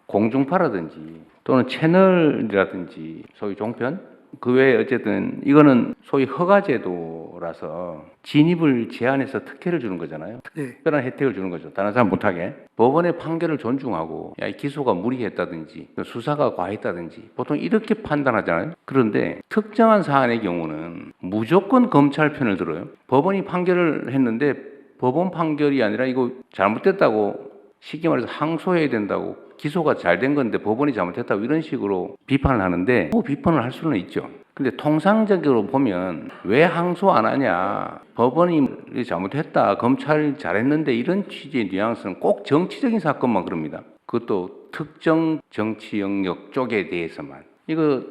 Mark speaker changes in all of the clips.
Speaker 1: 공중파라든지 또는 채널이라든지 소위 종편 그 외에 어쨌든 이거는 소위 허가제도라서 진입을 제한해서 특혜를 주는 거잖아요. 특별한 혜택을 주는 거죠. 다른 사람 못하게. 법원의 판결을 존중하고 야, 이 기소가 무리했다든지 수사가 과했다든지 보통 이렇게 판단하잖아요. 그런데 특정한 사안의 경우는 무조건 검찰 편을 들어요. 법원이 판결을 했는데 법원 판결이 아니라 이거 잘못됐다고 쉽게 말해서 항소해야 된다고 기소가 잘 된 건데 법원이 잘못했다고 이런 식으로 비판을 하는데 비판을 할 수는 있죠. 근데 통상적으로 보면 왜 항소 안 하냐, 법원이 잘못했다, 검찰이 잘했는데 이런 취지의 뉘앙스는 꼭 정치적인 사건만 그럽니다. 그것도 특정 정치 영역 쪽에 대해서만. 이거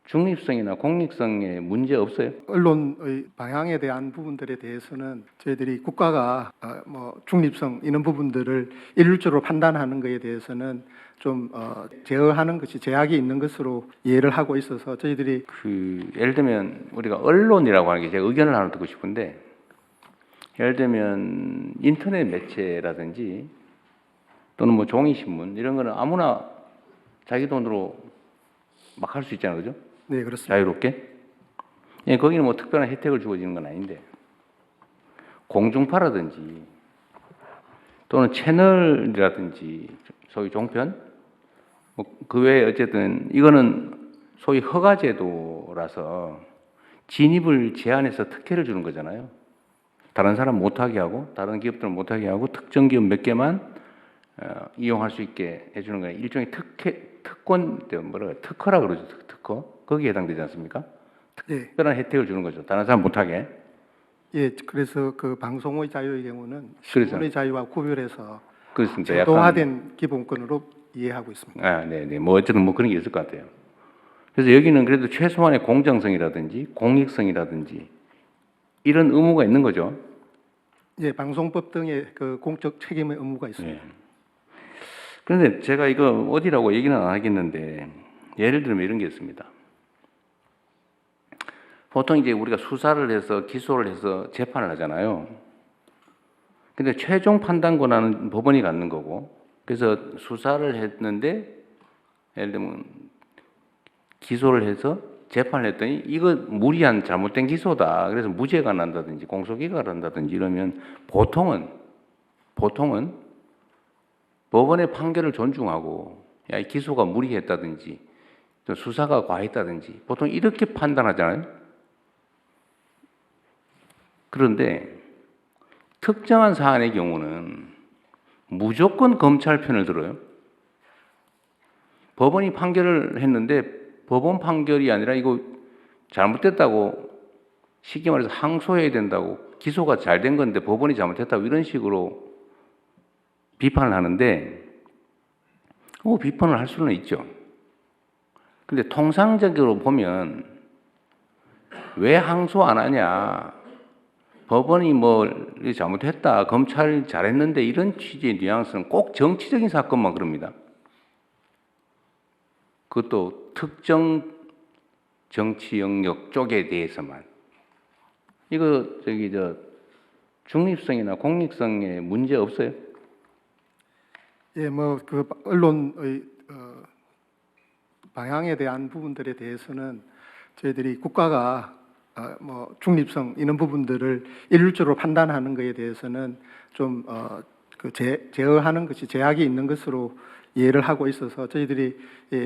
Speaker 1: 중립성이나 공익성에 문제 없어요?
Speaker 2: 언론의 방향에 대한 부분들에 대해서는 저희들이 국가가 중립성 이런 부분들을 일률적으로 판단하는 것에 대해서는 좀 제어하는 것이 제약이 있는 것으로 이해를 하고 있어서 저희들이
Speaker 1: 예를 들면 우리가 언론이라고 하는 게 제가 의견을 하나 듣고 싶은데, 예를 들면 인터넷 매체라든지 또는 뭐 종이신문 이런 거는 아무나 자기 돈으로 막 할 수 있잖아요, 그죠?
Speaker 2: 네, 그렇습니다.
Speaker 1: 자유롭게. 예, 거기는 뭐 특별한 혜택을 주어지는 건 아닌데, 공중파라든지 또는 채널이라든지 소위 종편 그 외에 어쨌든 이거는 소위 허가제도라서 진입을 제한해서 특혜를 주는 거잖아요. 다른 사람 못하게 하고 다른 기업들은 못하게 하고 특정 기업 몇 개만 이용할 수 있게 해주는 거예요. 일종의 특허라 그러죠. 특허. 거기에 해당되지 않습니까?
Speaker 2: 네.
Speaker 1: 특별한 혜택을 주는 거죠. 다른 사람 못하게.
Speaker 2: 예, 그래서 그 방송의 자유의 경우는 신문의 자유와 구별해서
Speaker 1: 그렇습니다.
Speaker 2: 제도화된 기본권으로 이해하고 있습니다.
Speaker 1: 네. 뭐 어쨌든 뭐 그런 게 있을 것 같아요. 그래서 여기는 그래도 최소한의 공정성이라든지 공익성이라든지 이런 의무가 있는 거죠.
Speaker 2: 예, 방송법 등의 그 공적 책임의 의무가 있습니다.
Speaker 1: 네. 그런데 제가 이거 어디라고 얘기는 안 하겠는데, 예를 들면 이런 게 있습니다. 보통 이제 우리가 수사를 해서 기소를 해서 재판을 하잖아요. 근데 최종 판단 권한은 법원이 갖는 거고, 그래서 수사를 했는데 예를 들면 기소를 해서 재판을 했더니 이거 무리한 잘못된 기소다, 그래서 무죄가 난다든지 공소기각을 한다든지 이러면 보통은 법원의 판결을 존중하고 야, 이 기소가 무리했다든지 수사가 과했다든지 보통 이렇게 판단하잖아요. 그런데 특정한 사안의 경우는 무조건 검찰 편을 들어요. 법원이 판결을 했는데 법원 판결이 아니라 이거 잘못됐다고 쉽게 말해서 항소해야 된다고 기소가 잘 된 건데 법원이 잘못했다고 이런 식으로 비판을 하는데 비판을 할 수는 있죠. 근데 통상적으로 보면 왜 항소 안 하냐, 법원이 뭐 잘못했다, 검찰이 잘했는데 이런 취지의 뉘앙스는 꼭 정치적인 사건만 그럽니다. 그것도 특정 정치 영역 쪽에 대해서만. 이거 중립성이나 공익성에 문제 없어요?
Speaker 2: 예, 그 언론의 방향에 대한 부분들에 대해서는 저희들이 국가가 중립성 이런 부분들을 일률적으로 판단하는 것에 대해서는 좀 제어하는 것이 제약이 있는 것으로 이해를 하고 있어서 저희들이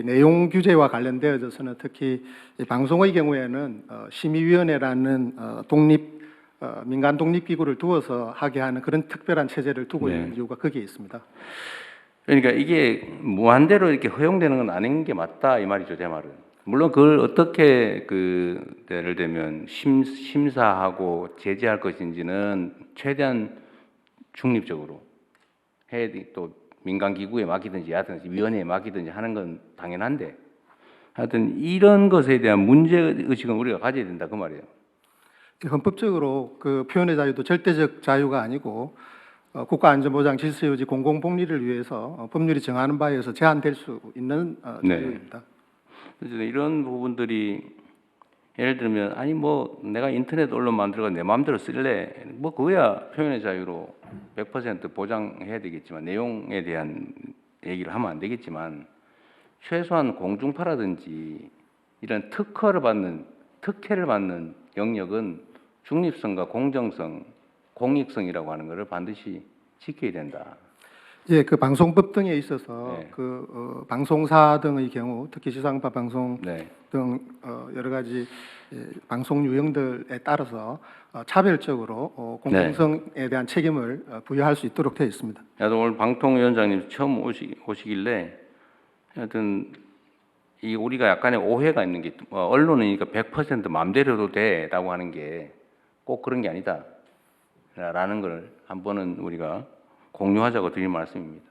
Speaker 2: 내용 규제와 관련되어져서는 특히 방송의 경우에는 심의위원회라는 민간 독립기구를 두어서 하게 하는 그런 특별한 체제를 두고 있는 이유가 거기에 있습니다.
Speaker 1: 그러니까 이게 무한대로 이렇게 허용되는 건 아닌 게 맞다 이 말이죠, 제 말은. 물론 그걸 어떻게 예를 들면 심사하고 제재할 것인지는 최대한 중립적으로 해야 또 민간 기구에 맡기든지 하든지 위원회에 맡기든지 하는 건 당연한데, 하여튼 이런 것에 대한 문제 의식은 우리가 가져야 된다 그 말이에요.
Speaker 2: 헌법적으로 그 표현의 자유도 절대적 자유가 아니고 국가안전보장 질서유지 공공복리를 위해서 법률이 정하는 바에 의해서 제한될 수 있는 자유입니다.
Speaker 1: 그래서 이런 부분들이 예를 들면 아니 뭐 내가 인터넷 언론 만들어가 내 마음대로 쓸래, 뭐 그거야 표현의 자유로 100% 보장해야 되겠지만 내용에 대한 얘기를 하면 안 되겠지만 최소한 공중파라든지 이런 특혜를 받는 영역은 중립성과 공정성, 공익성이라고 하는 것을 반드시 지켜야 된다.
Speaker 2: 예, 그 방송법 등에 있어서
Speaker 1: 네.
Speaker 2: 방송사 등의 경우, 특히 지상파 방송
Speaker 1: 네.
Speaker 2: 등 여러 가지 방송 유형들에 따라서 차별적으로 공정성에 대한 책임을 부여할 수 있도록 되어 있습니다.
Speaker 1: 나도 오늘 방통위원장님 처음 오시길래 하여튼 이 우리가 약간의 오해가 있는 게 언론이니까 100% 마음대로도 돼라고 하는 게 꼭 그런 게 아니다라는 걸 한 번은 우리가 공유하자고 드릴 말씀입니다.